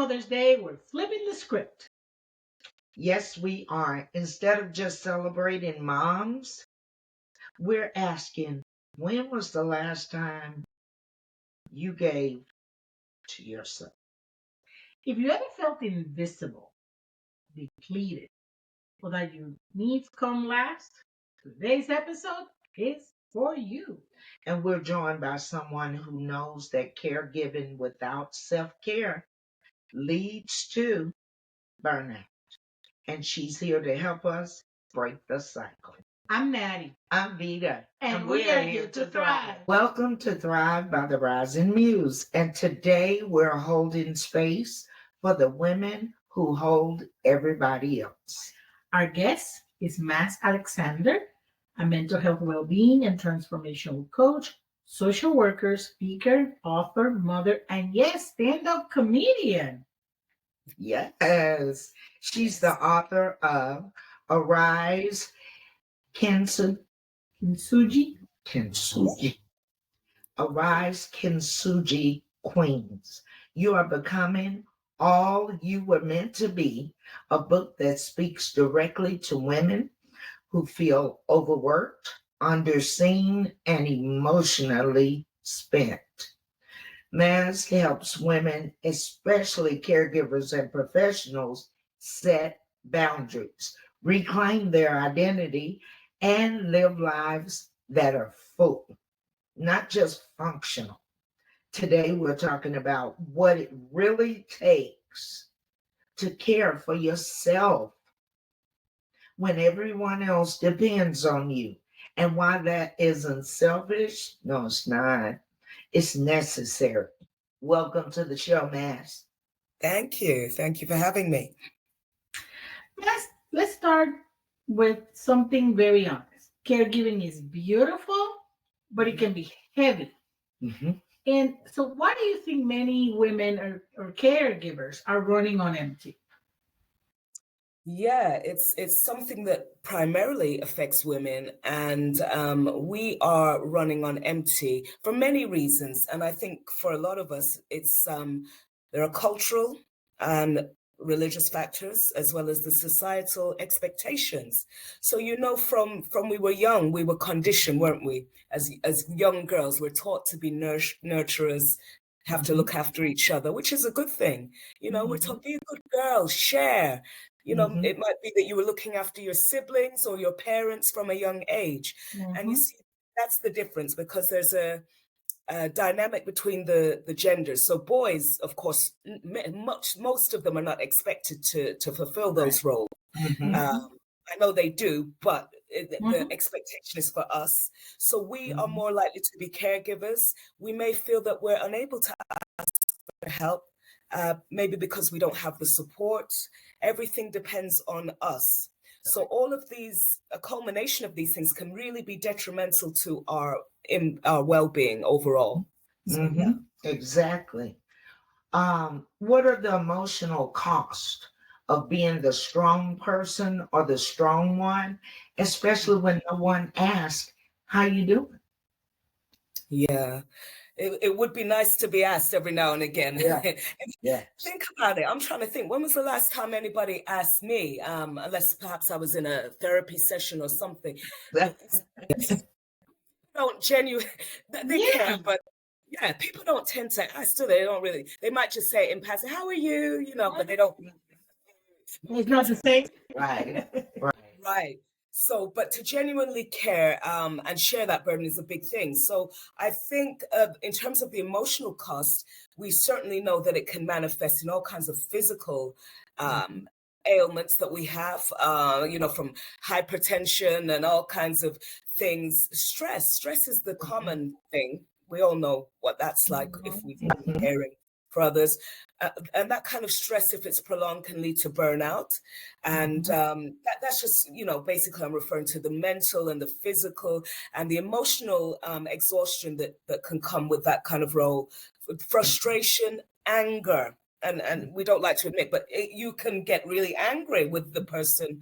Mother's Day, we're flipping the script. Yes, we are. Instead of just celebrating moms, we're asking, when was the last time you gave to yourself? If you ever felt invisible, depleted, or that your needs come last, today's episode is for you. And we're joined by someone who knows that caregiving without self care leads to burnout. And she's here to help us break the cycle. I'm Naty. I'm Veda. And we are here to thrive. Welcome to Thrive by the Rising Muse. And today we're holding space for the women who hold everybody else. Our guest is Max Alexander, a mental health well-being and transformational coach, social worker, speaker, author, mother, and yes, stand-up comedian. Yes, she's the author of Arise Kintsugi. Arise Kintsugi Queens. You are becoming all you were meant to be, a book that speaks directly to women who feel overworked, underseen, and emotionally spent. Mask helps women, especially caregivers and professionals, set boundaries, reclaim their identity, and live lives that are full, not just functional. Today, we're talking about what it really takes to care for yourself when everyone else depends on you, and why that isn't selfish. No, it's not. It's necessary. Welcome to the show, Mass. Thank you. Thank you for having me. Let's start with something very honest. Caregiving is beautiful, but it can be heavy. Mm-hmm. And so why do you think many women or caregivers are running on empty? Yeah, it's something that primarily affects women, and we are running on empty for many reasons. And I think for a lot of us, it's there are cultural and religious factors as well as the societal expectations. So from we were young, we were conditioned, weren't we? As young girls, we're taught to be nurturers, have to look after each other, which is a good thing. We're taught, be a good girl, share. It might be that you were looking after your siblings or your parents from a young age. And you see, that's the difference, because there's a dynamic between the genders. So boys, of course, most of them are not expected to fulfill those roles. I know they do, but the expectation is for us. So we are more likely to be caregivers. We may feel that we're unable to ask for help, maybe because we don't have the support. Everything depends on us. So all of these, a culmination of these things can really be detrimental to our well-being overall. So, yeah. Exactly. What are the emotional costs of being the strong person or the strong one, especially when no one asks how you doing? Yeah. It would be nice to be asked every now and again. Yeah. Think about it. I'm trying to think. When was the last time anybody asked me? Unless perhaps I was in a therapy session or something. Don't genuinely, they can, but yeah, people don't tend to ask, do they? They don't really. They might just say in passing, "How are you?" But they don't. It's not the same. Right. So, but to genuinely care and share that burden is a big thing. So I think in terms of the emotional cost, we certainly know that it can manifest in all kinds of physical ailments that we have, from hypertension and all kinds of things. Stress is the common thing. We all know what that's like if we've been caring for others. And that kind of stress, if it's prolonged, can lead to burnout. And that's just, basically I'm referring to the mental and the physical and the emotional exhaustion that can come with that kind of role. Frustration, anger. And we don't like to admit, but you can get really angry with the person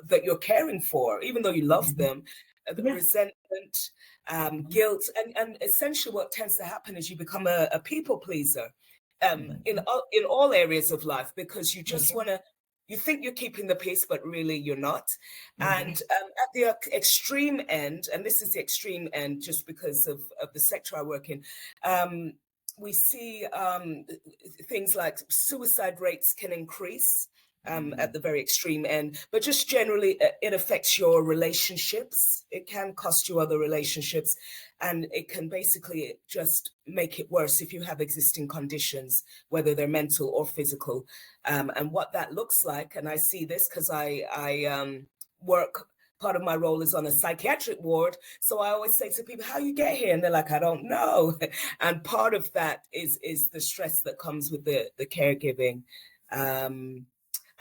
that you're caring for, even though you love them. The resentment, guilt, and essentially what tends to happen is you become a people pleaser. in all areas of life, because you just want to, you think you're keeping the peace, but really you're not. And at the extreme end, and this is the extreme end just because of the sector I work in, we see things like suicide rates can increase at the very extreme end, but just generally it affects your relationships. It can cost you other relationships, and it can basically just make it worse if you have existing conditions, whether they're mental or physical. And what that looks like, and I see this because I work, part of my role is on a psychiatric ward. So I always say to people, how you get here? And they're like, I don't know. And part of that is the stress that comes with the caregiving.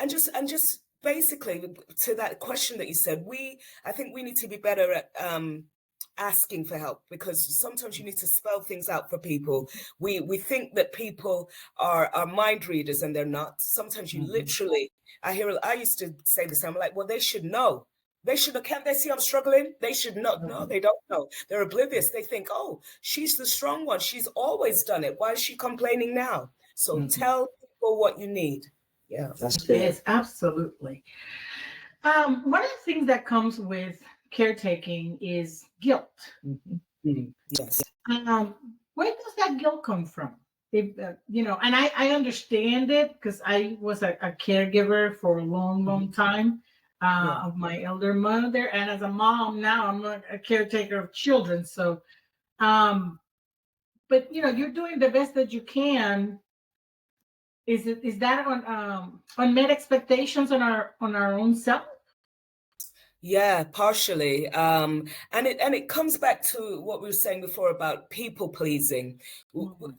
And just basically to that question that you said, I think we need to be better at asking for help, because sometimes you need to spell things out for people. We think that people are mind readers, and they're not. Sometimes you literally, I used to say this, I'm like, well, they should know. They should know. Can't they see I'm struggling? They should know. No, they don't know. They're oblivious. They think, oh, she's the strong one. She's always done it. Why is she complaining now? So tell people what you need. Yeah, That's good. Yes, absolutely. One of the things that comes with caretaking is guilt. Yes. Where does that guilt come from? If, and I understand it because I was a caregiver for a long time of my elder mother, and as a mom now, I'm a caretaker of children. So, but you're doing the best that you can. Is that on unmet expectations on our own self? Yeah, partially. And it comes back to what we were saying before about people pleasing.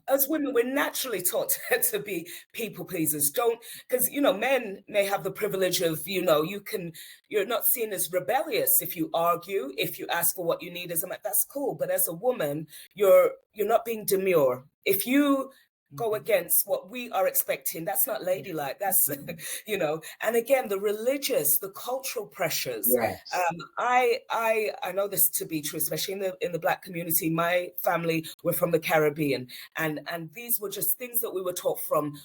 As women, we're naturally taught to be people pleasers. Because men may have the privilege of, you're not seen as rebellious if you argue, if you ask for what you need. That's cool. But as a woman, you're not being demure. If you go against what we are expecting, that's not ladylike. That's and again, the cultural pressures. Yes. I know this to be true, especially in the Black community. My family were from the Caribbean, and these were just things that we were taught from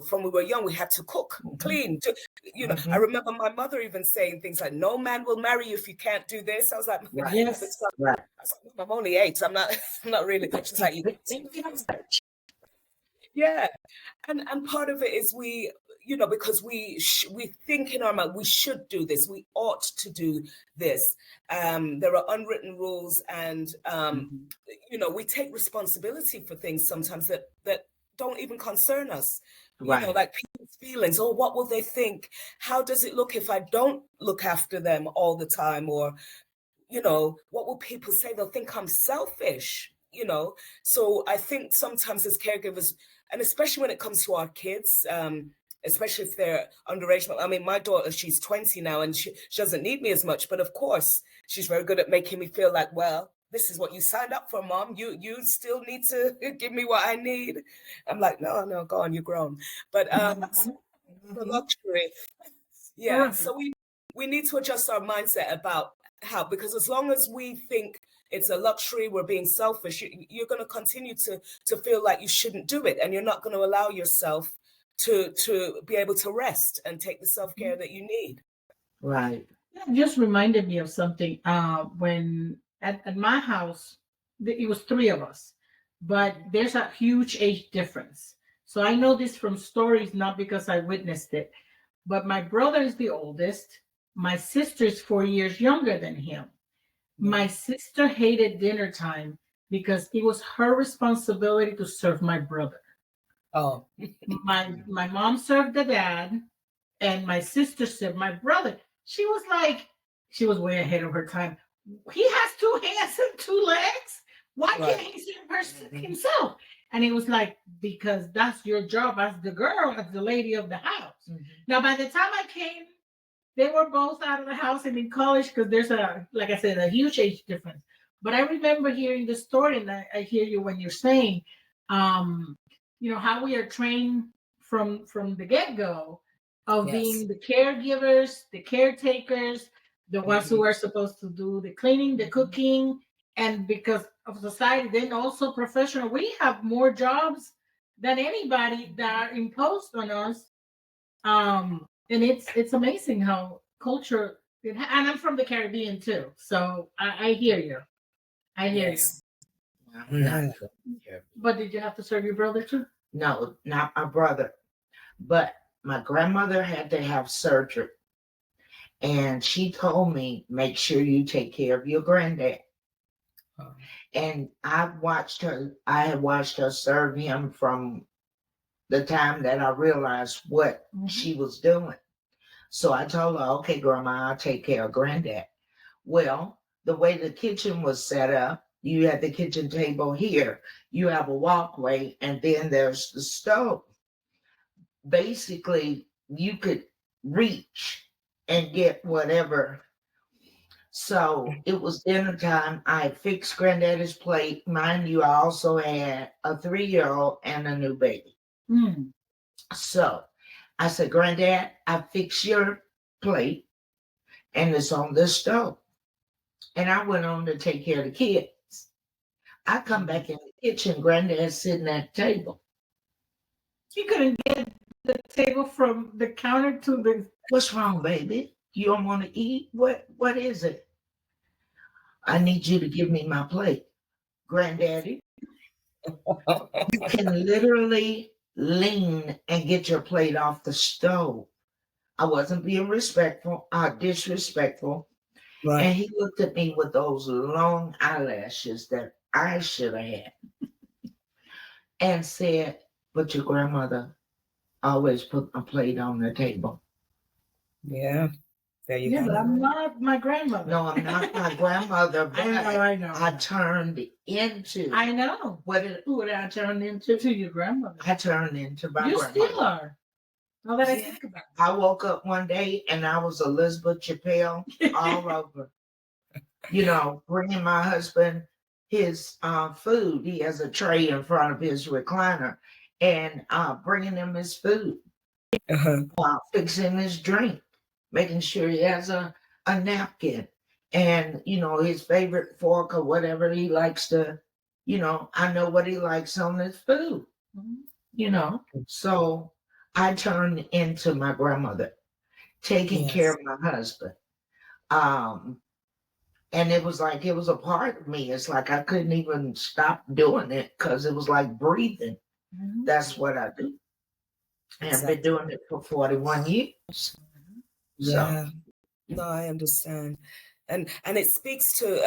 from we were young. We had to cook, clean. I remember my mother even saying things like, "No man will marry you if you can't do this." I was like, Yes. I'm only 8. I'm not really. She's like, yeah, and part of it is we, because we think in our mind we should do this, we ought to do this. There are unwritten rules, and we take responsibility for things sometimes that don't even concern us. Right. Like people's feelings. Oh, what will they think? How does it look if I don't look after them all the time? Or what will people say? They'll think I'm selfish. So I think sometimes as caregivers, and especially when it comes to our kids, especially if they're underage. I mean, my daughter, she's 20 now, and she doesn't need me as much. But of course, she's very good at making me feel like, well, this is what you signed up for, Mom. You still need to give me what I need. I'm like, no, go on, you're grown. But the luxury. Yeah. Right. So we need to adjust our mindset about how, because as long as we think it's a luxury, we're being selfish, you're going to continue to feel like you shouldn't do it, and you're not going to allow yourself to be able to rest and take the self-care that you need. Right. That just reminded me of something. When at my house, it was 3 of us, but there's a huge age difference. So I know this from stories, not because I witnessed it, but my brother is the oldest. My sister is 4 years younger than him. My sister hated dinner time because it was her responsibility to serve my brother. Oh, My mom served the dad, and my sister served my brother. She was way ahead of her time. He has 2 hands and 2 legs. Why can't he serve himself? And it was like, because that's your job as the girl, as the lady of the house. Now, by the time I came, they were both out of the house and in college, because there's like I said, a huge age difference. But I remember hearing the story, and I hear you when you're saying, how we are trained from the get-go of being the caregivers, the caretakers, the ones who are supposed to do the cleaning, the cooking, and because of society, then also professional. We have more jobs than anybody that are imposed on us. And it's amazing how culture. And I'm from the Caribbean too, so I hear you. I hear you. Yes. I'm not Yeah. from here. But did you have to serve your brother too? No, not my brother. But my grandmother had to have surgery. And she told me, make sure you take care of your granddad. Oh. And I had watched her serve him from the time that I realized what she was doing. So I told her, okay, Grandma, I'll take care of Granddad. Well, the way the kitchen was set up, you had the kitchen table here, you have a walkway, and then there's the stove. Basically, you could reach and get whatever. So it was dinner time. I fixed Granddaddy's plate. Mind you, I also had a 3-year-old and a new baby. Mm. So I said, Granddad, I fixed your plate and it's on the stove. And I went on to take care of the kids. I come back in the kitchen, Granddad's sitting at the table. You couldn't get the table from the counter to the. What's wrong, baby? You don't want to eat? What is it? I need you to give me my plate. Granddaddy, you can literally lean and get your plate off the stove. I wasn't being disrespectful. Right. And he looked at me with those long eyelashes that I should have had and said, but your grandmother always put a plate on the table. Yeah. There you Yeah, go. but I'm not my grandmother. No, I'm not my grandmother, but I know. I turned into. I know. Who did I turn into? To your grandmother. I turned into my You grandmother. still are. Now that I Yeah. think about it. I woke up one day and I was Elizabeth Chappelle all over. You know, bringing my husband his food. He has a tray in front of his recliner, and bringing him his food, fixing his drink, making sure he has a napkin, and his favorite fork or whatever he likes to. I know what he likes on his food. So I turned into my grandmother, taking care of my husband. And it was like it was a part of me. It's like I couldn't even stop doing it because it was like breathing. Mhm. That's what I do. And I've been doing it for 41 years. Yeah. No, I understand. And it speaks to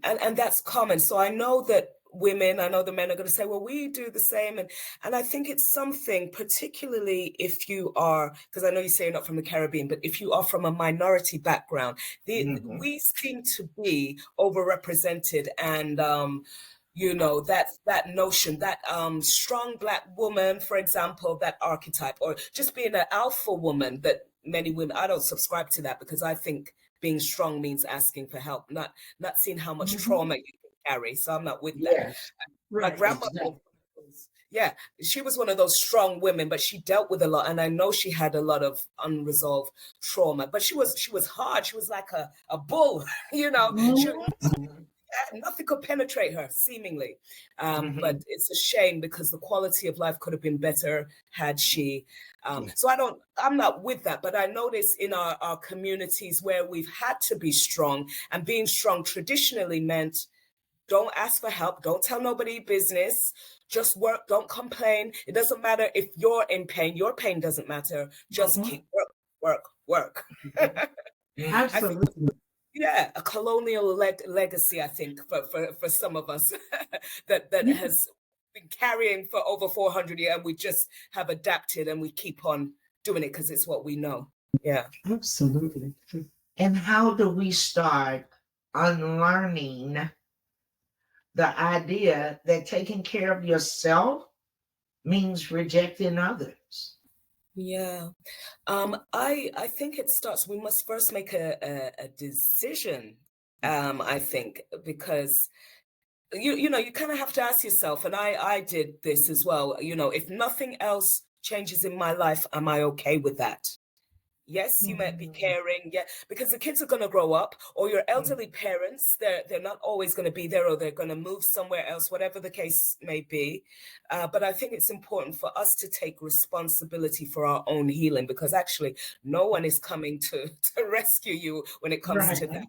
and that's common. So I know that I know the men are going to say, well, we do the same. And I think it's something, particularly if you are, because I know you say you're not from the Caribbean, but if you are from a minority background, we seem to be overrepresented. And that notion, that strong Black woman, for example, that archetype, or just being an alpha woman, that many women, I don't subscribe to that, because I think being strong means asking for help, not seeing how much trauma you can carry. So I'm not with that. Yes. My grandmother, she was one of those strong women, but she dealt with a lot, and I know she had a lot of unresolved trauma. But she was hard. She was like a bull, nothing could penetrate her, seemingly. But it's a shame, because the quality of life could have been better had she. So I'm not with that, but I notice in our communities where we've had to be strong, and being strong traditionally meant don't ask for help, don't tell nobody business, just work, don't complain. It doesn't matter if you're in pain, your pain doesn't matter. Just keep work. Absolutely. Yeah, a colonial legacy, I think, for some of us that has been carrying for over 400 years, and we just have adapted and we keep on doing it because it's what we know. Yeah, Absolutely. And how do we start unlearning the idea that taking care of yourself means rejecting others? Yeah. I think it starts, we must first make a decision, I think, because you kind of have to ask yourself, and I did this as well, if nothing else changes in my life, am I okay with that? Yes, you might be Mhm. caring, yeah, because the kids are going to grow up, or your elderly parents, they're not always going to be there, or they're going to move somewhere else, whatever the case may be. But I think it's important for us to take responsibility for our own healing, because actually no one is coming to rescue you when it comes Right. to that.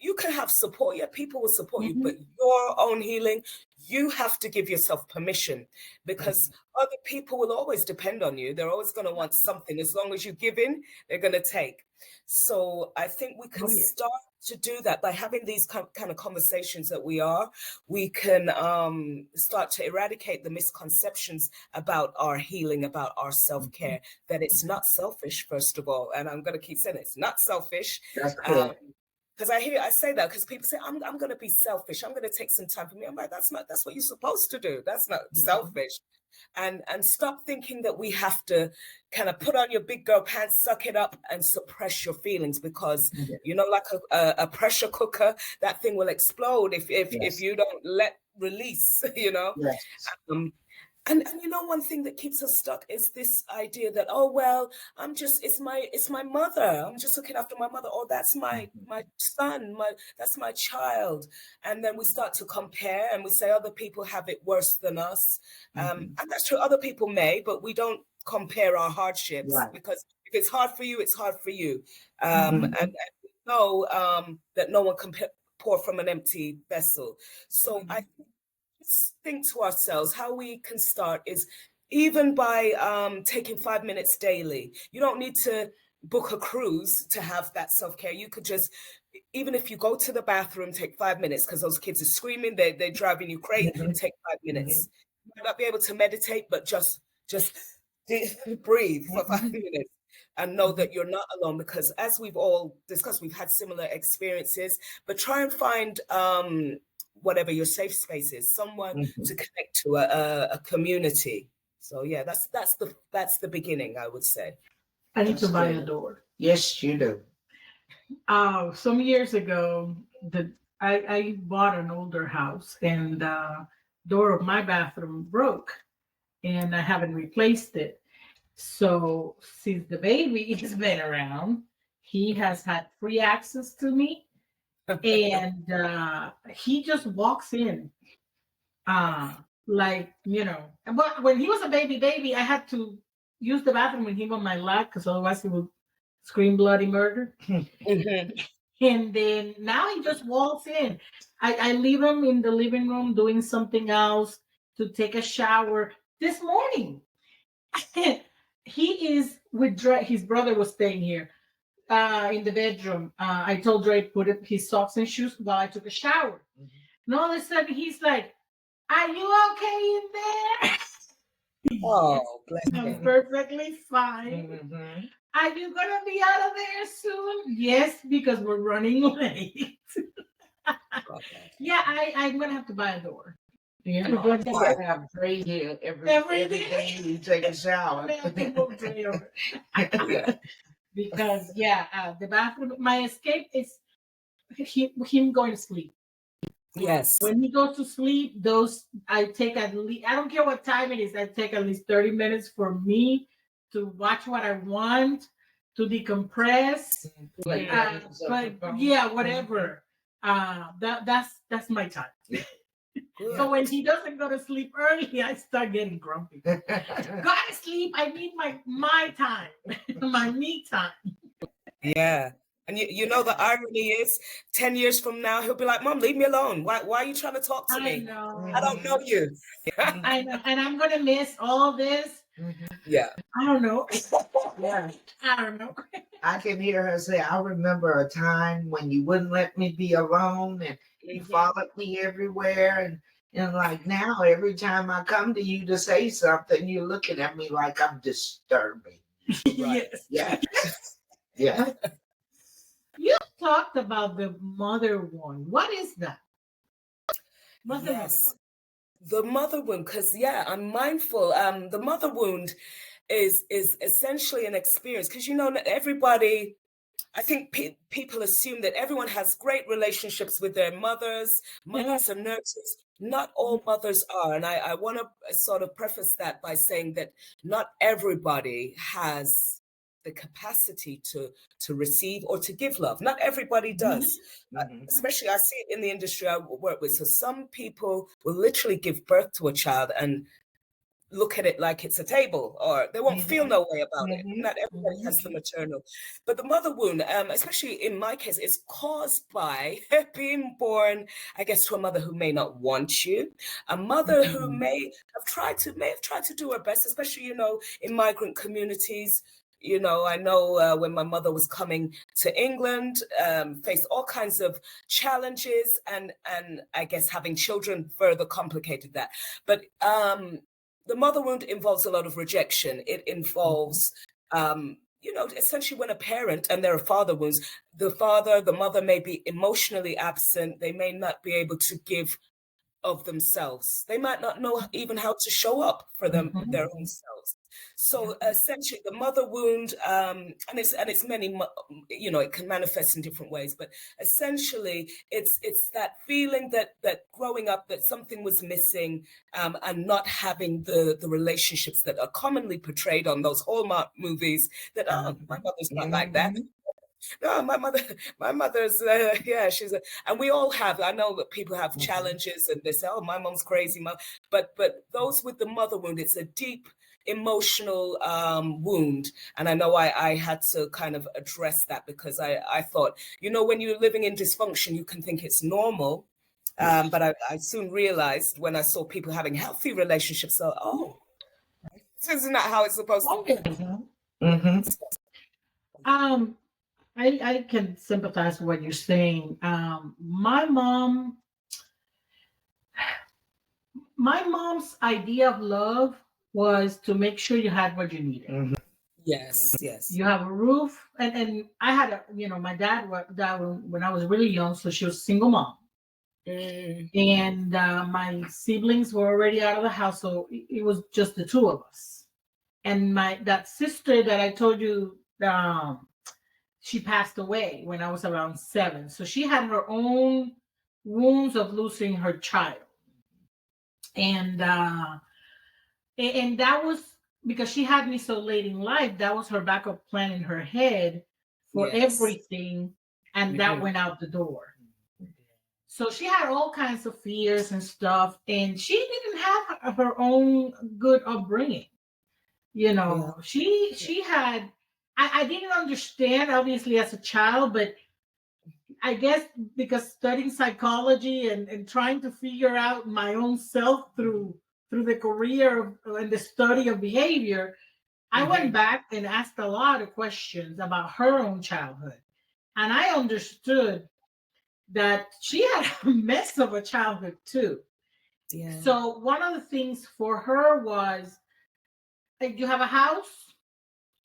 You can have support, yeah, people will support you, Mhm. but your own healing, you have to give yourself permission, because other people will always depend on you. They're always going to want something. As long as you give in, they're going to take. So I think we can Oh, yeah. start to do that by having these kind of conversations that we can start to eradicate the misconceptions about our healing, about our self-care, that it's not selfish, first of all. And I'm going to keep saying it's not selfish. That's correct. Because I say that because people say I'm going to be selfish. I'm going to take some time for me. I'm like, that's what you're supposed to do. That's not selfish. And stop thinking that we have to kind of put on your big girl pants, suck it up, and suppress your feelings, because like a pressure cooker, that thing will explode if Yes. you don't let release. Yes. Um, and one thing that keeps us stuck is this idea that, oh well, it's my mother. I'm just looking after my mother. Oh, that's my son, that's my child. And then we start to compare and we say other people have it worse than us. And that's true, other people may, but we don't compare our hardships, Right. because if it's hard for you, it's hard for you. Mhm. And we know that no one can pour from an empty vessel. So I think to ourselves how we can start is even by taking 5 minutes daily. You don't need to book a cruise to have that self-care. You could just, even if you go to the bathroom, take 5 minutes, because those kids are screaming, they're driving you crazy. Take 5 minutes. You might not be able to meditate, but just breathe for 5 minutes and know that you're not alone, because as we've all discussed, we've had similar experiences. But try and find whatever your safe space is, someone to connect to, a community. So yeah, that's the beginning, I would say. I need to That's buy a good. door. Yes, you do. Some years ago, I bought an older house, and the door of my bathroom broke, and I haven't replaced it. So since the baby has been around, he has had free access to me, and he just walks in, uh, like But when he was a baby, I had to use the bathroom with him on my lap because otherwise he would scream bloody murder. And then now he just walks in. I leave him in the living room doing something else to take a shower. This morning, he is with Dre. His brother was staying here in the bedroom. I told Dre put his socks and shoes while I took a shower. And all of a sudden, he's like, "Are you okay in there?" Yes, Oh, bless I'm him. perfectly fine. Are you gonna be out of there soon? Yes, because we're running late. Yeah, I'm gonna have to buy a door. Yeah. That's why I have Dre here every day you take a shower. Because the bathroom. My escape is him going to sleep. Yes. When he goes to sleep, those I take at least. I don't care what time it is. I take at least 30 minutes for me to watch what I want, to decompress. But yeah, whatever. That's my time. Good. So when he doesn't go to sleep early, I start getting grumpy. Go to sleep. I need my time, my me time. Yeah. And the irony is 10 years from now, he'll be like, Mom, leave me alone. Why are you trying to talk to I me? know. I don't know you. I know. And I'm going to miss all this. Yeah. I don't know. Yeah. I don't know. I can hear her say, I remember a time when you wouldn't let me be alone and you followed me everywhere. And like now, every time I come to you to say something, you're looking at me like I'm disturbing. Right. Yes. Yeah. You talked about the mother wound. What is that? Yes. The mother wound, because I'm mindful. The mother wound is essentially an experience, because everybody, I think people assume that everyone has great relationships with their mothers. Mothers are nurturers. Not all mothers are. And I want to sort of preface that by saying that not everybody has the capacity to receive or to give love. Not everybody does. Especially I see it in the industry I work with. So some people will literally give birth to a child and look at it like it's a table, or they won't feel no way about it. Not everybody has the maternal, but the mother wound, especially in my case, is caused by being born, I guess, to a mother who may not want you, a mother who may have tried to do her best, especially, you know, in migrant communities. You know, I know when my mother was coming to England, faced all kinds of challenges, and I guess having children further complicated that. But the mother wound involves a lot of rejection. It involves, you know, essentially when a parent, and there are father wounds, the mother may be emotionally absent. They may not be able to give of themselves. They might not know even how to show up for them, their own selves. So essentially the mother wound, and it's many, you know, it can manifest in different ways, but essentially it's that feeling that growing up that something was missing, and not having the relationships that are commonly portrayed on those Hallmark movies that, oh, my mother's not like that. No, my mother's, yeah, and we all have, I know that people have challenges and they say, oh, my mom's crazy, mom. But those with the mother wound, it's a deep emotional wound. And I know I had to kind of address that, because I thought, you know, when you're living in dysfunction, you can think it's normal. But I soon realized when I saw people having healthy relationships, so, oh, isn't that how it's supposed to be? I can sympathize with what you're saying. My mom's idea of love was to make sure you had what you needed. Yes. You have a roof, and I had my dad died when I was really young, so she was a single mom. And my siblings were already out of the house, so it was just the two of us. And that sister that I told you, she passed away when I was around 7. So she had her own wounds of losing her child. And that was because she had me so late in life. That was her backup plan in her head for everything. And that went out the door. So she had all kinds of fears and stuff. And she didn't have her own good upbringing. You know, she had, I didn't understand, obviously, as a child, but I guess because studying psychology and trying to figure out my own self through the career and the study of behavior, I went back and asked a lot of questions about her own childhood. And I understood that she had a mess of a childhood too. Yeah. So one of the things for her was, you have a house,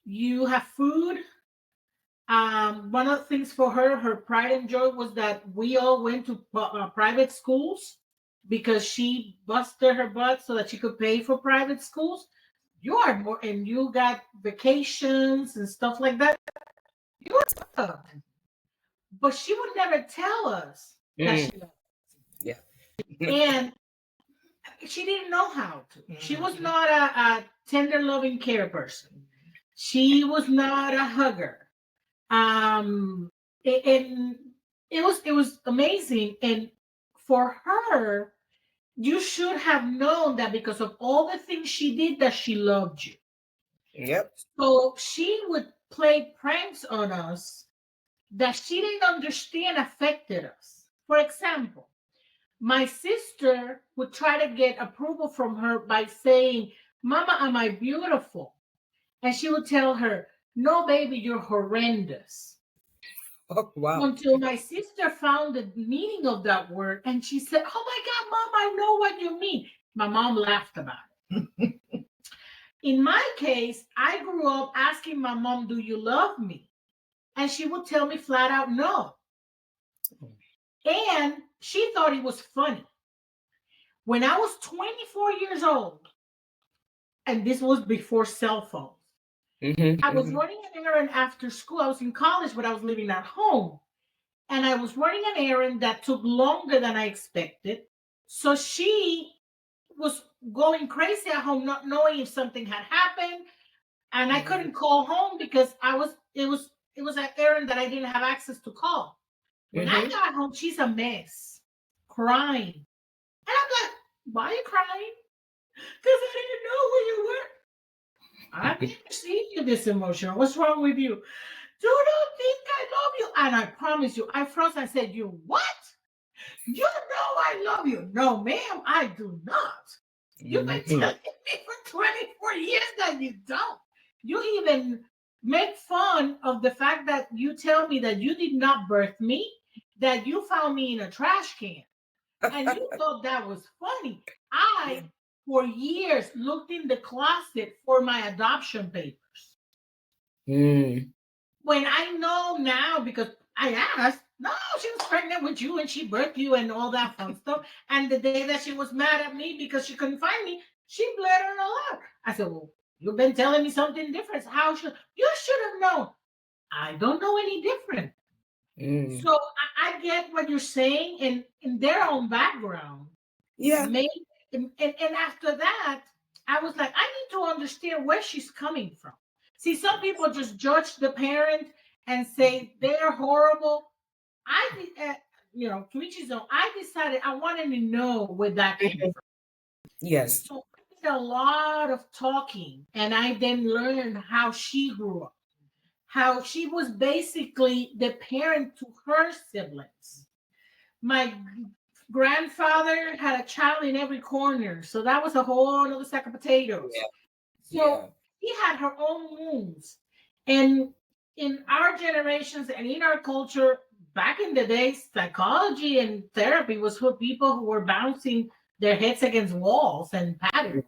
you have food. One of the things for her pride and joy was that we all went to private schools, because she busted her butt so that she could pay for private schools. You are more, and you got vacations and stuff like that. You are tough. But she would never tell us that she loved us. Yeah. And she didn't know how to. She was not a tender, loving care person. She was not a hugger. And it was amazing. And for her, you should have known that because of all the things she did, that she loved you. Yep. So she would play pranks on us that she didn't understand affected us. For example, my sister would try to get approval from her by saying, "Mama, am I beautiful?" And she would tell her, "No, baby, you're horrendous." Oh, wow. Until my sister found the meaning of that word, and she said, "Oh my God, Mom, I know what you mean." My mom laughed about it. In my case, I grew up asking my mom, "Do you love me?" And she would tell me flat out, "No." And she thought it was funny. When I was 24 years old, and this was before cell phones, I was running an errand after school. I was in college, but I was living at home. And I was running an errand that took longer than I expected. So she was going crazy at home, not knowing if something had happened. and I couldn't call home because it was an errand that I didn't have access to call. When I got home, she's a mess, crying. And I'm like, why are you crying? Because I didn't know where you were. I've never seen you this emotional. What's wrong with you? Do not think I love you. And I promise you, I froze. I said, you what? You know I love you. No, ma'am, I do not. You've been telling me for 24 years that you don't. You even make fun of the fact that you tell me that you did not birth me, that you found me in a trash can. And you thought that was funny. I, for years, looked in the closet for my adoption papers. When I know now, because I asked, no, she was pregnant with you and she birthed you and all that fun stuff. And the day that she was mad at me because she couldn't find me, she bled her out. I said, well, you've been telling me something different. How should you should have known? I don't know any different. So I get what you're saying in their own background. Yeah. Maybe, and after that, I was like, I need to understand where she's coming from. See, some people just judge the parent and say they're horrible. To each his own. I decided I wanted to know where that came from. Yes. So I did a lot of talking, and I then learned how she grew up, how she was basically the parent to her siblings. My grandfather had a child in every corner, so that was a whole other sack of potatoes. So she had her own wounds. And in our generations and in our culture, back in the days, psychology and therapy was for people who were bouncing their heads against walls and patterns.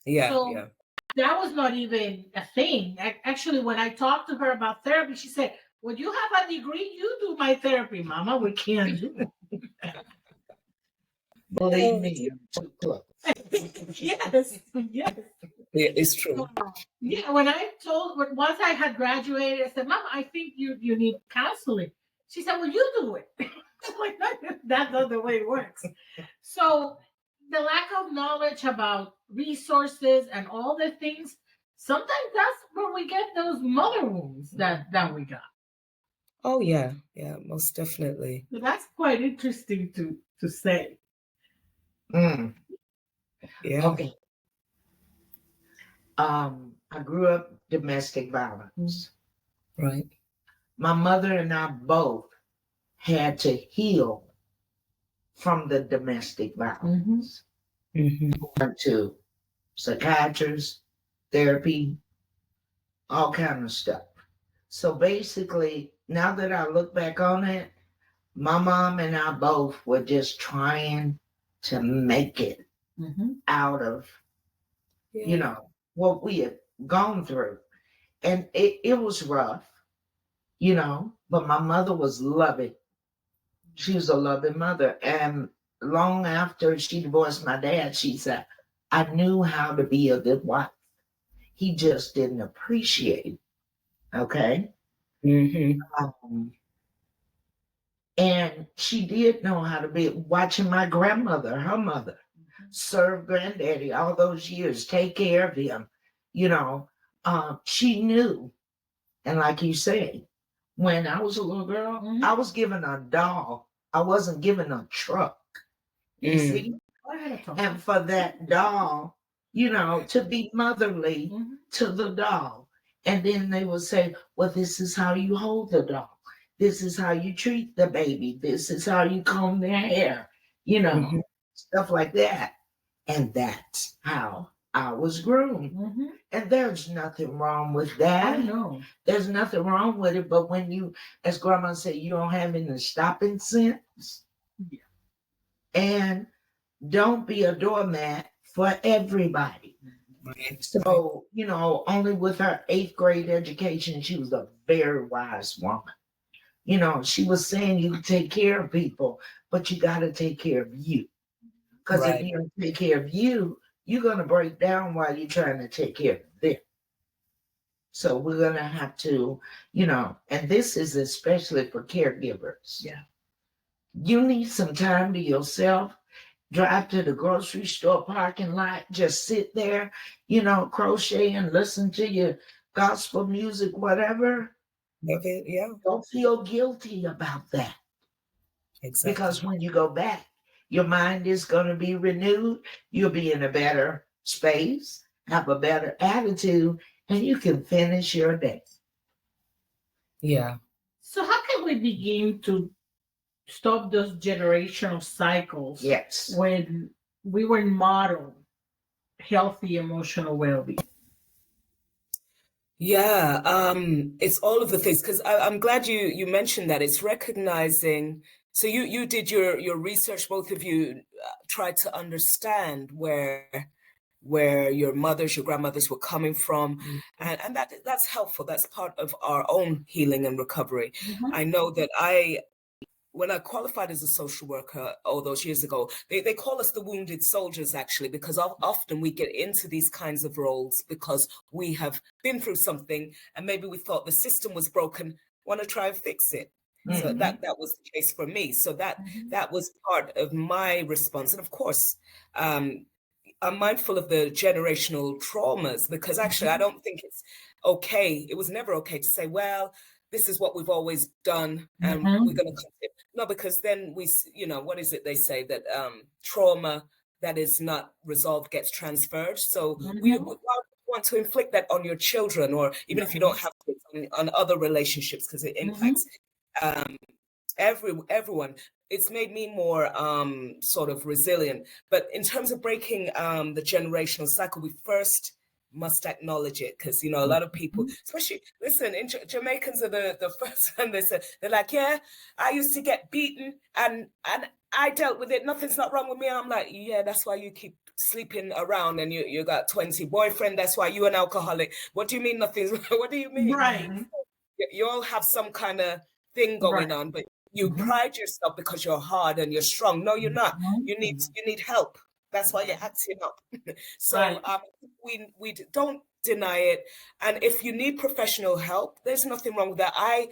That was not even a thing. Actually, when I talked to her about therapy, she said, well, you have a degree, you do my therapy, Mama. We can't do it. Believe me, you're too close. Yes. It's true. When once I had graduated, I said, Mama, I think you need counseling. She said, well, you do it. I'm like, that's not the way it works. So the lack of knowledge about resources and all the things, sometimes that's where we get those mother wounds that we got. Oh, yeah, most definitely. So that's quite interesting to say. Yeah. Okay. I grew up domestic violence. Right. My mother and I both had to heal from the domestic violence. Went to psychiatrists, therapy, all kind of stuff. So basically, now that I look back on it, my mom and I both were just trying to make it out of, what we had gone through. And it was rough, but my mother was loving. She was a loving mother. And long after she divorced my dad, she said, I knew how to be a good wife. He just didn't appreciate it. Okay? And she did know how to be watching my grandmother, her mother, serve granddaddy all those years, take care of him. She knew. And like you say, when I was a little girl, I was given a doll. I wasn't given a truck. You see? And for that doll, to be motherly to the doll. And then they would say, well, this is how you hold the doll. This is how you treat the baby. This is how you comb their hair, stuff like that. And that's how I was groomed. And there's nothing wrong with that. I know. There's nothing wrong with it. But when you, as grandma said, you don't have any stopping sense. Yeah. And don't be a doormat for everybody. So, only with her 8th grade education, she was a very wise woman. She was saying you can take care of people, but you got to take care of you. Because if you don't take care of you, you're going to break down while you're trying to take care of them. So we're going to have to, and this is especially for caregivers. Yeah. You need some time to yourself. drive to the grocery store parking lot, just sit there, crochet and listen to your gospel music, whatever. Okay, yeah, Don't feel guilty about that. exactly. Because when you go back, your mind is going to be renewed. You'll be in a better space, have a better attitude, and you can finish your day. Yeah. So how can we begin to stop those generational cycles Yes. when we were modeled healthy emotional well-being? Yeah, it's all of the things, because I'm glad you mentioned that. It's recognizing. So you did your research, both of you tried to understand where your mothers, your grandmothers were coming from, and that's helpful. That's part of our own healing and recovery. Mhm. I know that when I qualified as a social worker all those years ago, they call us the wounded soldiers, actually, because often we get into these kinds of roles because we have been through something and maybe we thought the system was broken, want to try and fix it. So Mhm. that was the case for me. So that was part of my response. And of course, I'm mindful of the generational traumas, because actually I don't think it's okay. It was never okay to say, well, this is what we've always done and we're going to continue. No, because then what is it they say, that trauma that is not resolved gets transferred. So we want to inflict that on your children, or even if you don't have kids, on other relationships, because it impacts everyone. It's made me more sort of resilient. But in terms of breaking the generational cycle, we first must acknowledge it, because a lot of people, especially, listen, Jamaicans are the first one. They're like, yeah, I used to get beaten and I dealt with it, nothing's not wrong with me. I'm like, yeah, that's why you keep sleeping around and you got 20 boyfriend, that's why you an alcoholic. What do you mean nothing's what do you mean? Right. You all have some kind of thing going on, but you pride yourself because you're hard and you're strong. No, you're not. You need help. That's why you're acting up. So we don't deny it. And if you need professional help, there's nothing wrong with that. I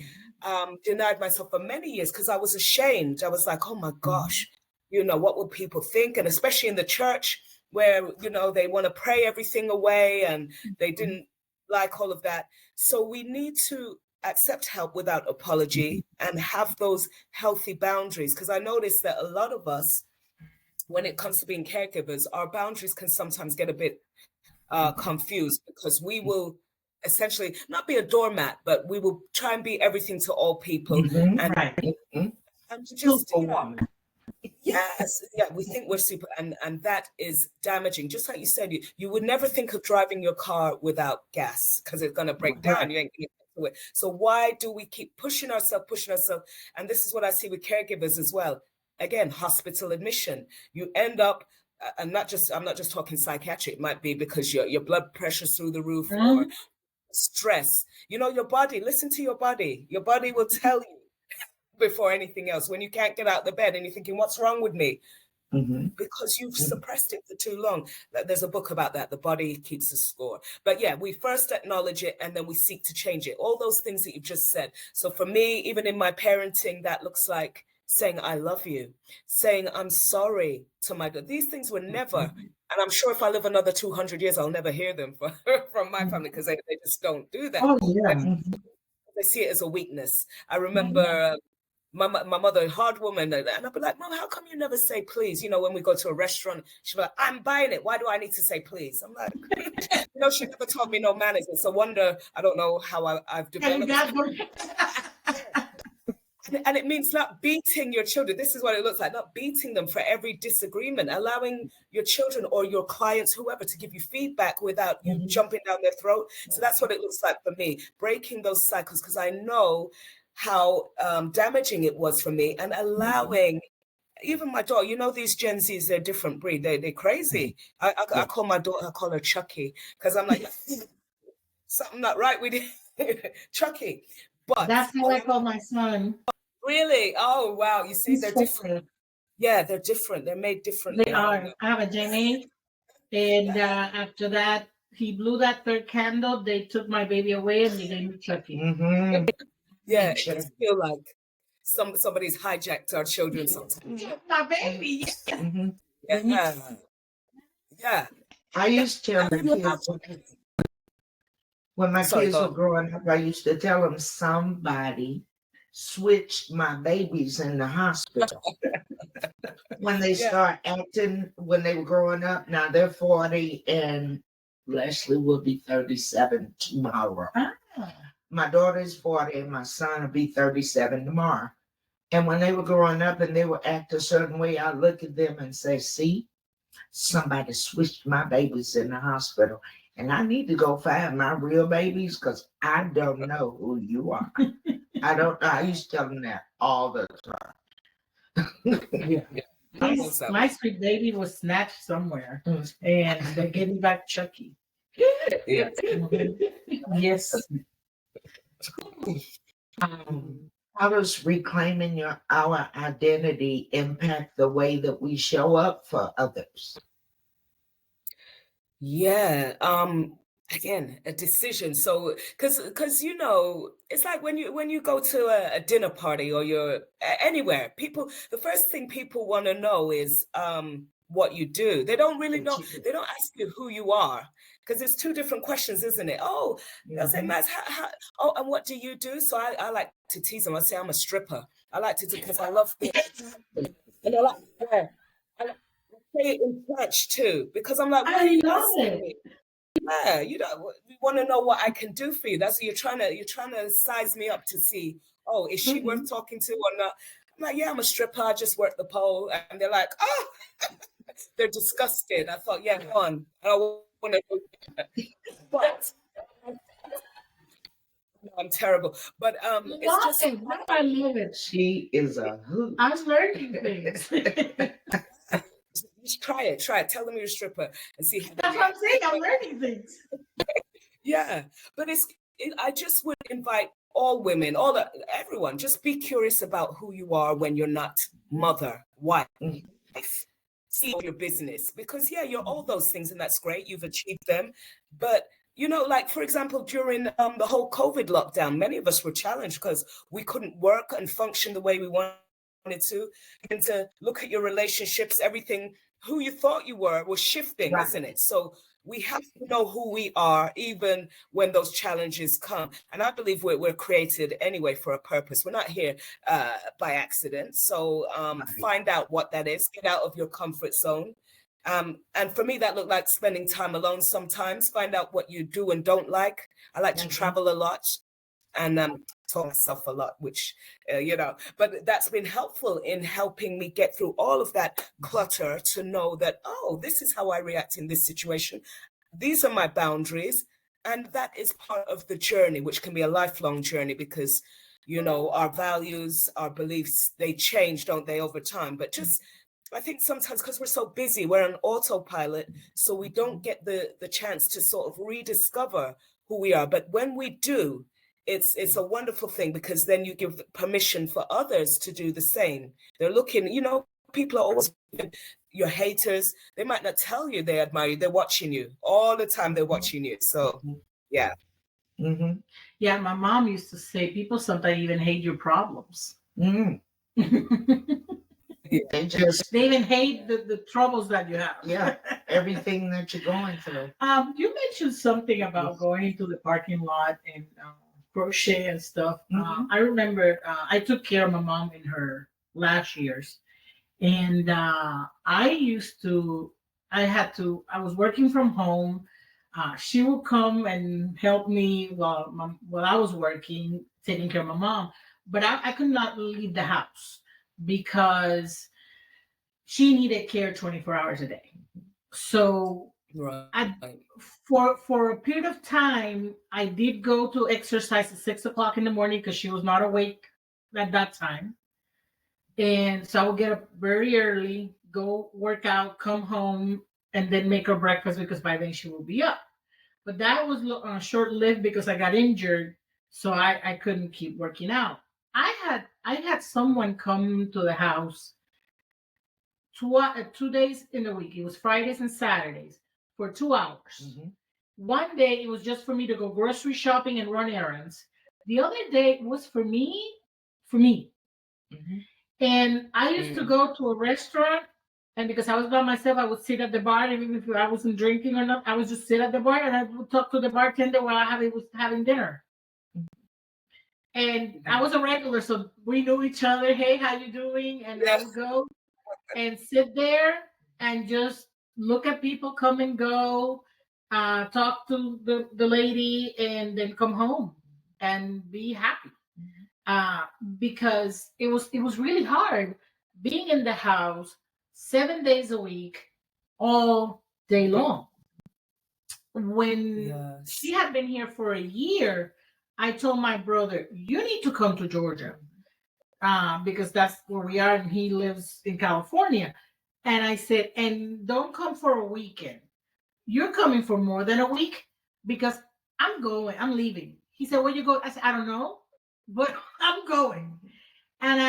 denied myself for many years because I was ashamed. I was like, oh my gosh, what would people think? And especially in the church, where, they want to pray everything away and they didn't like all of that. So we need to accept help without apology and have those healthy boundaries. Because I noticed that a lot of us, when it comes to being caregivers, our boundaries can sometimes get a bit confused, because we will essentially not be a doormat, but we will try and be everything to all people. And just, Superwoman. Yes, we think we're super, and that is damaging. Just like you said, you would never think of driving your car without gas, because it's going to break down. You ain't going to get to it. So why do we keep pushing ourselves? And this is what I see with caregivers as well. Again, hospital admission. You end up, and I'm not just talking psychiatric. It might be because your blood pressure's through the roof, or stress. Your body. Listen to your body. Your body will tell you before anything else, when you can't get out of the bed and you're thinking, what's wrong with me? Because you've suppressed it for too long. There's a book about that. The body keeps a score. But yeah, we first acknowledge it and then we seek to change it. All those things that you've just said. So for me, even in my parenting, that looks like saying, I love you, saying, I'm sorry to my dad. These things were never, and I'm sure if I live another 200 years, I'll never hear them from my family, because they just don't do that. Oh, yeah. They see it as a weakness. I remember my mother, hard woman, and I'd be like, Mom, how come you never say please? When we go to a restaurant, she'd be like, I'm buying it. Why do I need to say please? I'm like, she never taught me no manners. It's a wonder. I don't know how I've developed. And it means not beating your children. This is what it looks like, not beating them for every disagreement, allowing your children or your clients, whoever, to give you feedback without you jumping down their throat. So that's what it looks like for me, breaking those cycles, because I know how damaging it was for me, and allowing even my daughter, these Gen Zs, they're a different breed. They're crazy. I call my daughter, I call her Chucky, because I'm like, something not right with you, Chucky. But that's how I call my son. Really? Oh, wow. You see, they're different. Yeah, they're different. They're made differently. They are. I have a Jamie, and after that, he blew that third candle. They took my baby away and they gave me Chucky. Yeah, it just feel like somebody's hijacked our children sometimes. My baby. Yeah. Yeah. I used to tell And my then you have kids when my sorry, kids go were on. growing up, I used to tell them somebody switched my babies in the hospital. When they Yeah. start acting, when they were growing up, now they're 40 and Leslie will be 37 tomorrow. Ah. My daughter's 40 and my son will be 37 tomorrow. And when they were growing up and they would act a certain way, I look at them and say, see, somebody switched my babies in the hospital. And I need to go find my real babies because I don't know who you are. I don't know. I used to tell them that all the time. Yeah. My sweet baby was snatched somewhere, Mm. and they're getting back Chucky. Yeah. Yes. How does reclaiming our identity impact the way that we show up for others? Yeah. Again, a decision. So because you know, it's like when you go to a dinner party or you're anywhere, people the first thing people want to know is what you do. They don't really know, they don't ask you who you are. Because it's two different questions, isn't it? Oh, they'll say, Matt, oh, and what do you do? So I like to tease them. I say I'm a stripper. I like to do because I love this. And I like I like to say it in French too, because I'm like, why are I you love asking me? it. Yeah, you know, you want to know what I can do for you. That's what you're trying to size me up to see, oh, is she worth talking to or not? I'm like, yeah, I'm a stripper, I just work the pole. And they're like, oh, they're disgusted. I thought, yeah, go on. I don't want to know. But I'm terrible. But it's just I love it. She is a hoot. I'm learning things. just try it. Tell them you're a stripper and see how That's what I'm saying. I'm learning things. Yeah, but I just would invite all women, everyone, just be curious about who you are when you're not mother, wife, CEO of your business. Because yeah, you're all those things and that's great. You've achieved them. But you know, like for example, during the whole COVID lockdown, many of us were challenged because we couldn't work and function the way we wanted to. And to look at your relationships, everything, who you thought you were was shifting, Right. isn't it? So we have to know who we are, even when those challenges come. And I believe we're created anyway for a purpose. We're not here by accident. So find out what that is. Get out of your comfort zone. And for me, that looked like spending time alone sometimes. Find out what you do and don't like. I like to travel a lot and talk myself a lot, which, you know, but that's been helpful in helping me get through all of that clutter to know that, oh, this is how I react in this situation. These are my boundaries. And that is part of the journey, which can be a lifelong journey because, you know, our values, our beliefs, they change, don't they, over time? But just, I think sometimes because we're so busy, we're on autopilot, so we don't get the chance to sort of rediscover who we are. But when we do, it's a wonderful thing because then you give permission for others to do the same. They're looking, you know, people are always your haters. They might not tell you they admire you. They're watching you all the time. They're watching you. So, yeah. Mm-hmm. Yeah, my mom used to say people sometimes even hate your problems. Mm. They even hate the troubles that you have. Yeah, everything that you're going through. You mentioned something about going into the parking lot and crochet and stuff. I remember I took care of my mom in her last years, and I was working from home. She would come and help me while I was working, taking care of my mom. But I could not leave the house because she needed care 24 hours a day. So for a period of time, I did go to exercise at 6 o'clock in the morning because she was not awake at that time. And so I would get up very early, go work out, come home, and then make her breakfast because by then she will be up. But that was short-lived because I got injured, so I couldn't keep working out. I had someone come to the house 2 days in the week. It was Fridays and Saturdays for 2 hours. One day it was just for me to go grocery shopping and run errands. The other day was for me. And I used to go to a restaurant And because I was by myself, I would sit at the bar, and even if I wasn't drinking or not, I would just sit at the bar and I would talk to the bartender while I was having dinner. And I was a regular, so we knew each other. Hey, how you doing? And I would go and sit there and just look at people come and go, talk to the lady, and then come home and be happy. Uh, because it was really hard being in the house 7 days a week, all day long. When she had been here for a year, I told my brother, "You need to come to Georgia." Because that's where we are, and he lives in California. And I said, and don't come for a weekend. You're coming for more than a week because I'm leaving. He said, where you go? I said, I don't know, but I'm going. And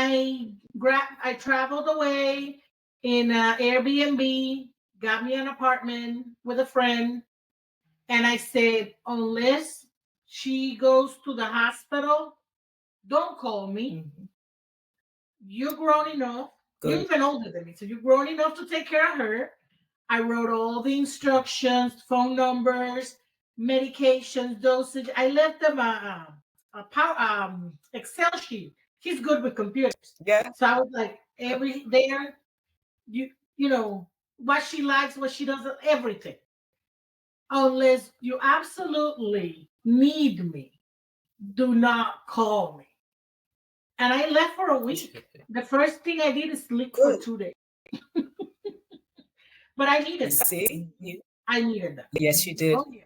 I traveled away in Airbnb, got me an apartment with a friend. And I said, unless she goes to the hospital, don't call me. You're grown enough. Good. You're even older than me, so you're grown enough to take care of her. I wrote all the instructions, phone numbers, medications, dosage. I left them a Excel sheet. He's good with computers. Yeah. So I was like, every there, you know what she likes, what she doesn't, everything. Unless you absolutely need me, do not call me. And I left for a week. The first thing I did is sleep for 2 days. But I needed that. See? I needed that. Yes, you did. Oh, yeah.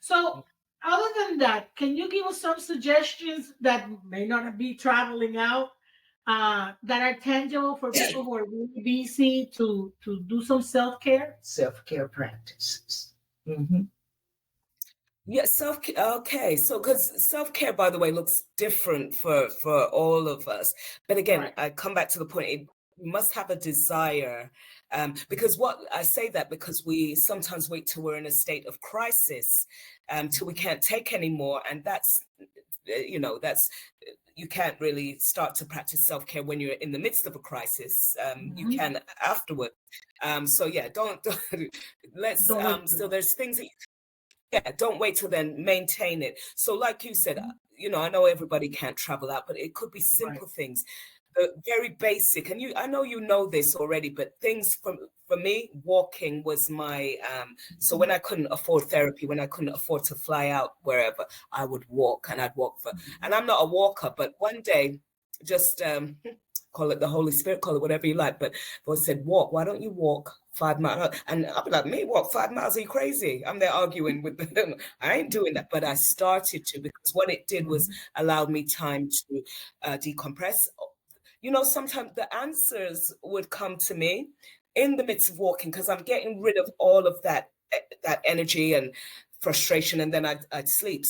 So, other than that, can you give us some suggestions that may not be traveling out, that are tangible for people who are really busy to do some self-care? Self-care practices. Yeah, self-care. Okay, so because self-care, by the way, looks different for all of us. But again, right. I come back to the point, we must have a desire. Because what I say that because we sometimes wait till we're in a state of crisis, till we can't take anymore. And that's, you can't really start to practice self-care when you're in the midst of a crisis. You can afterward. So yeah, don't let's, so there's things that don't wait till then, maintain it. So like you said, I know everybody can't travel out, but it could be simple things, very basic. And I know you know this already, but things for me, walking was my, so when I couldn't afford therapy, when I couldn't afford to fly out wherever, I would walk, and I'd walk and I'm not a walker, but one day, just call it the Holy Spirit, call it whatever you like, but God said, walk, why don't you walk 5 miles? And I'll be like, me walk 5 miles, are you crazy? I'm there arguing with them. I ain't doing that, but I started to, because what it did was allowed me time to decompress. Sometimes the answers would come to me in the midst of walking, because I'm getting rid of all of that energy and frustration, and then I'd sleep.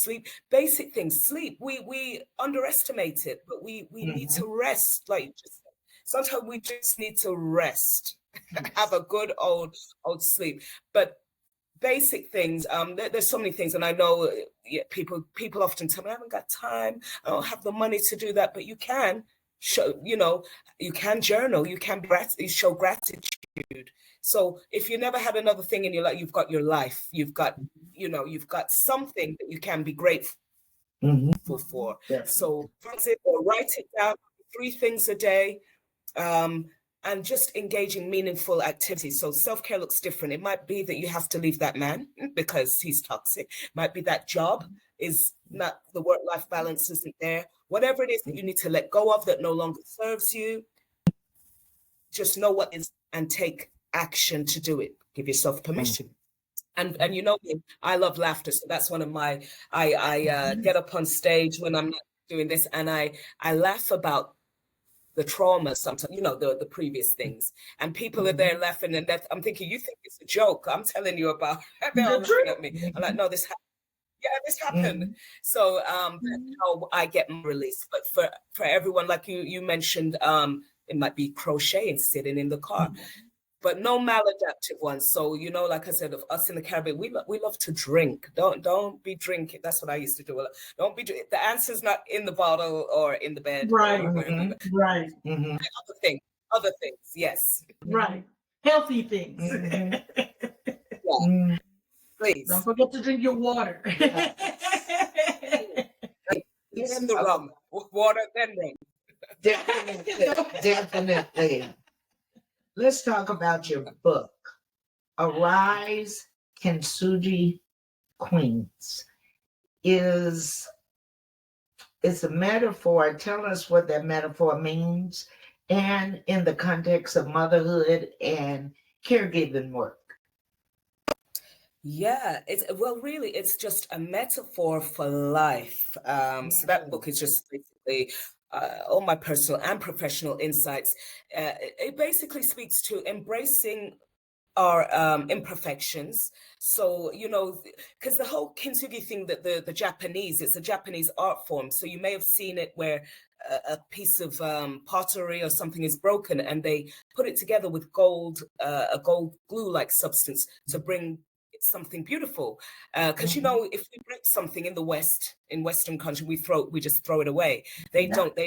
Basic things. Sleep. We underestimate it, but we need to rest. Like, sometimes we just need to rest, have a good old sleep. But basic things. There's so many things, and I know people often tell me, I haven't got time, I don't have the money to do that, but you can show. You can journal. You can show gratitude. So if you never had another thing in your life, you've got your life. You've got, you've got something that you can be grateful for. Yeah. So write it down, 3 things a day, and just engaging meaningful activities. So self-care looks different. It might be that you have to leave that man because he's toxic. It might be that job is not, the work-life balance isn't there. Whatever it is that you need to let go of that no longer serves you, just know what is and take action to do it. Give yourself permission. And you know me, I love laughter. So that's one of my, I get up on stage when I'm not doing this, and I laugh about the trauma sometimes, the previous things. And people are there laughing, and I'm thinking, you think it's a joke? I'm telling you about, they're all looking at me. I'm like, no, this happened. Yeah, this happened. So that's how I get my release. But for everyone, like you mentioned, it might be crocheting, sitting in the car, but no maladaptive ones. So, like I said, of us in the Caribbean, we love to drink. Don't be drinking. That's what I used to do. Don't be. The answer's not in the bottle or in the bed. Right. Or Right. Other things. Yes. Right. healthy things. Mhm. Yeah, Mm, please. Don't forget to drink your water. Get in the rum. Water, then rum. definitely, definitely. Let's talk about your book, Arise Kintsugi Queens. Is it's a metaphor. Tell us what that metaphor means, and in the context of motherhood and caregiving work. Yeah, really, it's just a metaphor for life. So that book is just basically all my personal and professional insights. It basically speaks to embracing our imperfections. So, because the whole kintsugi thing, that the Japanese, it's a Japanese art form. So you may have seen it where a piece of pottery or something is broken and they put it together with gold, a gold glue-like substance to bring something beautiful. Because if we break something in the West, in Western country, we just throw it away. They don't.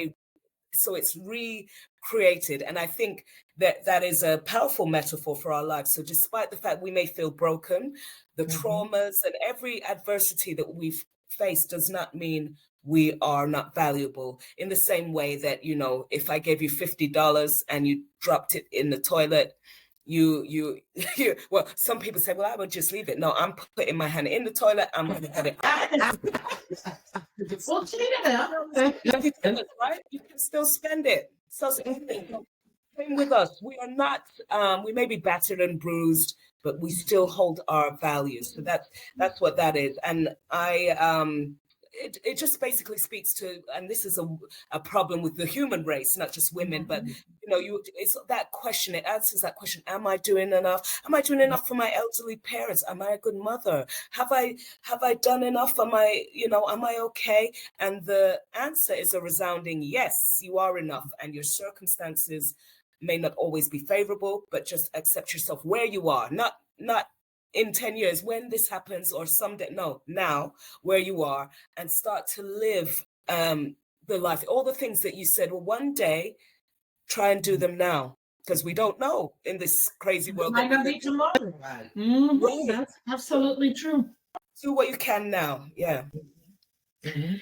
So it's recreated, and I think that is a powerful metaphor for our lives. So despite the fact we may feel broken, the traumas and every adversity that we've faced does not mean we are not valuable. In the same way that, if I gave you $50 and you dropped it in the toilet, you well, some people say, well, I would just leave it. No, I'm putting my hand in the toilet, I'm gonna put it Well, check it out. right? You can still spend it. So same with us. We are not, we may be battered and bruised, but we still hold our values. So that's what that is. And it just basically speaks to, and this is a problem with the human race, not just women, but it's that question. It answers that question: am I doing enough? Am I doing enough for my elderly parents? Am I a good mother? Have I done enough? Am I okay? And the answer is a resounding yes. You are enough, and your circumstances may not always be favorable, but just accept yourself where you are. Not in 10 years when this happens, or someday. No, now where you are, and start to live the life. All the things that you said, well, one day, try and do them now, because we don't know in this crazy world. Might not be tomorrow. Right. Right. That's absolutely true. Do what you can now. Yeah. Mhm.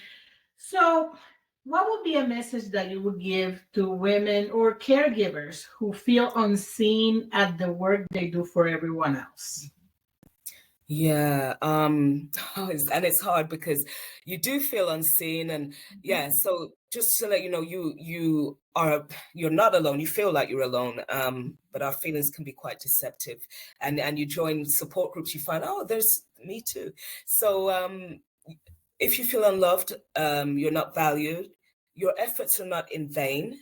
So, what would be a message that you would give to women or caregivers who feel unseen at the work they do for everyone else? Yeah, and it's hard because you do feel unseen, and yeah. So just to let you know, you're not alone. You feel like you're alone, but our feelings can be quite deceptive. And you join support groups, you find, oh, there's me too. So if you feel unloved, you're not valued, your efforts are not in vain.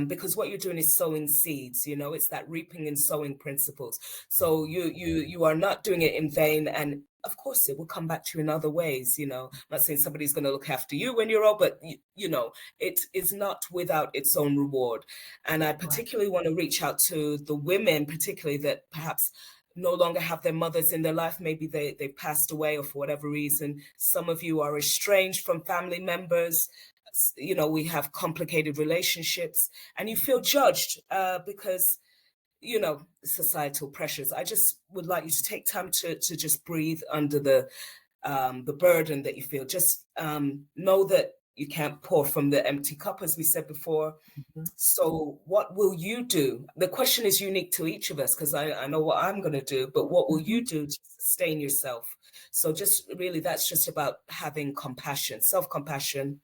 Because what you're doing is sowing seeds, it's that reaping and sowing principles. So you are not doing it in vain, and of course it will come back to you in other ways. I'm not saying somebody's going to look after you when you're old, but it is not without its own reward. And I particularly want to reach out to the women, particularly that perhaps no longer have their mothers in their life. Maybe they passed away, or for whatever reason. Some of you are estranged from family members. We have complicated relationships, and you feel judged because societal pressures. I just would like you to take time to just breathe under the burden that you feel. Just know that you can't pour from the empty cup, as we said before. So what will you do? The question is unique to each of us, because I know what I'm going to do, but what will you do to sustain yourself? So just really, that's just about having compassion, self-compassion.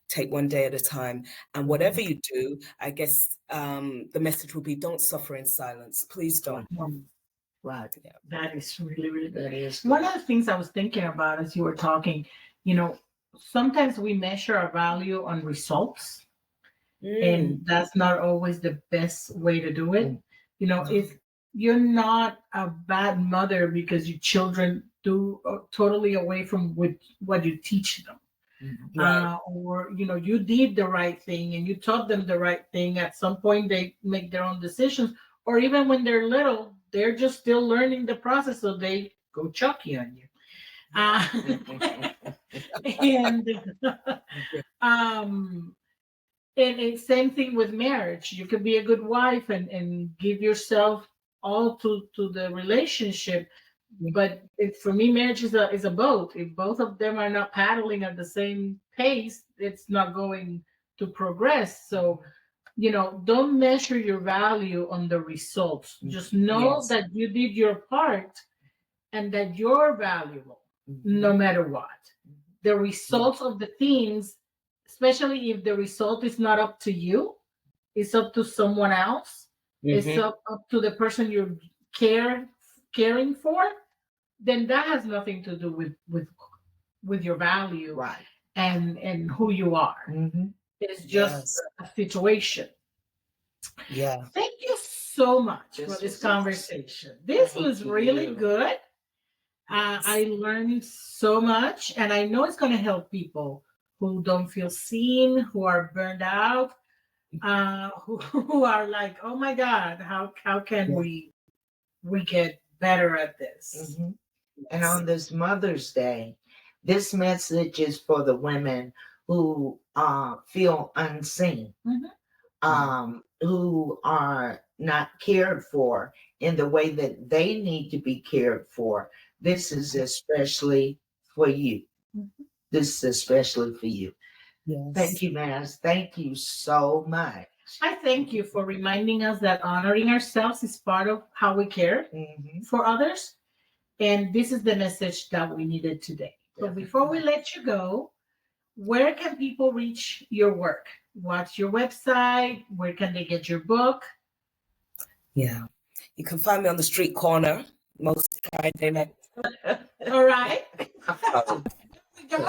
Take one day at a time, and whatever you do, I guess the message will be: don't suffer in silence. Please don't. Right. Yeah. That is really, really good. That is One of the things I was thinking about as you were talking, sometimes we measure our value on results, and that's not always the best way to do it. If you're not a bad mother because your children do totally away from what you teach them. Right. Or you did the right thing and you taught them the right thing. At some point they make their own decisions, or even when they're little, they're just still learning the process, so they go chucky on you. And and same thing with marriage. You could be a good wife and give yourself all to the relationship. But for me, marriage is a boat. If both of them are not paddling at the same pace, it's not going to progress. So, don't measure your value on the results. Just know Yes. that you did your part and that you're valuable no matter what. The results of the things, especially if the result is not up to you, it's up to someone else, it's up to the person you're caring for, then that has nothing to do with your value, Right. and who you are. It's just Yes. a situation. Yeah. Thank you so much for This this was conversation. This Thank was really you. good. I learned so much, and I know it's going to help people who don't feel seen, who are burned out, who are like, oh my God, how can Yeah. we get better at this? Mhm. And on this Mother's Day, this message is for the women who feel unseen, who are not cared for in the way that they need to be cared for. This is especially for you. This is especially for you. Yes. Thank you, Maz. Thank you so much. I thank you for reminding us that honoring ourselves is part of how we care for others. And this is the message that we needed today. So before we let you go, where can people reach your work? What's your website? Where can they get your book? Yeah. You can find me on the street corner most Friday night. All right. Go.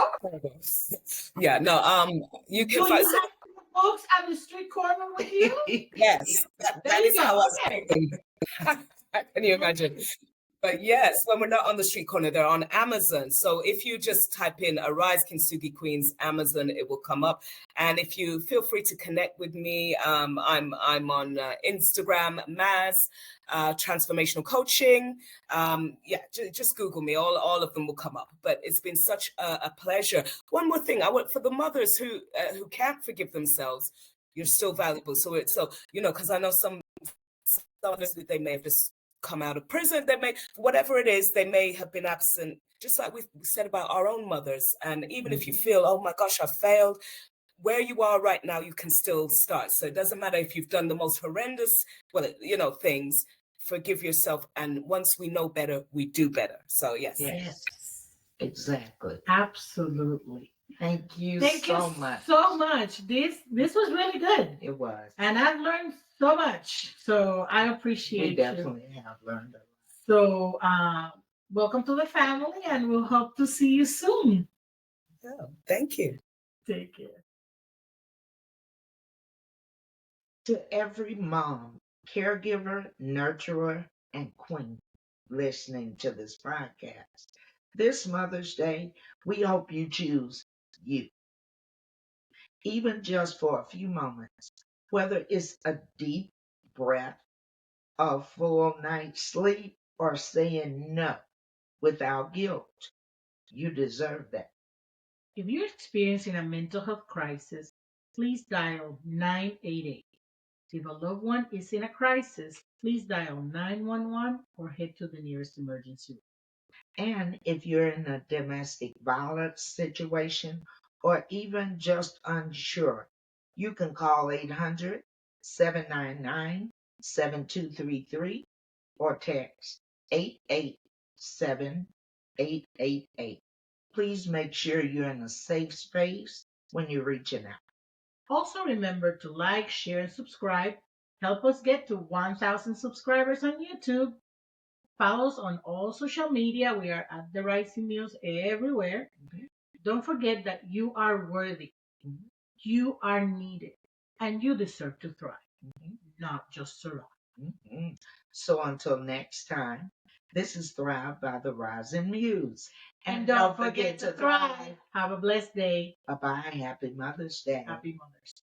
Yeah, no, you Do can you find have books at the street corner with you? yes, There that you is go. how I Okay. speak. Can you imagine? But yes, when we're not on the street corner, they're on Amazon. So if you just type in Arise Kintsugi Queens Amazon, it will come up. And if you feel free to connect with me, I'm on Instagram, Maz, Transformational Coaching. Yeah, just Google me. All of them will come up. But it's been such a pleasure. One more thing, I want for the mothers who can't forgive themselves. You're still valuable. So because I know some others, they may have just come out of prison, they may, whatever it is, they may have been absent, just like we said about our own mothers. And even if you feel, oh my gosh, I failed, where you are right now, you can still start. So it doesn't matter if you've done the most horrendous, things. Forgive yourself, and once we know better, we do better. So Yes, exactly. Absolutely. Thank you Thank so you much. so much. This was really good. It was. And I've learned so much. So I appreciate We definitely have learned a lot. So welcome to the family, and we'll hope to see you soon. Thank you. Take care. To every mom, caregiver, nurturer, and queen listening to this podcast, this Mother's Day, we hope you choose you, even just for a few moments, whether it's a deep breath, a full night's sleep, or saying no without guilt. You deserve that. If you're experiencing a mental health crisis, please dial 988. If a loved one is in a crisis, please dial 911 or head to the nearest emergency room. And if you're in a domestic violence situation or even just unsure, you can call 800-799-7233 or text 887-888. Please make sure you're in a safe space when you're reaching out. Also, remember to like, share, and subscribe. Help us get to 1,000 subscribers on YouTube. Follow us on all social media. We are at the Rising Muse everywhere. Don't forget that you are worthy, you are needed, and you deserve to thrive, not just survive. So until next time, this is Thrive by the Rising Muse. And don't forget to thrive. Have a blessed day. Bye-bye. Happy Mother's Day. Happy Mother's Day.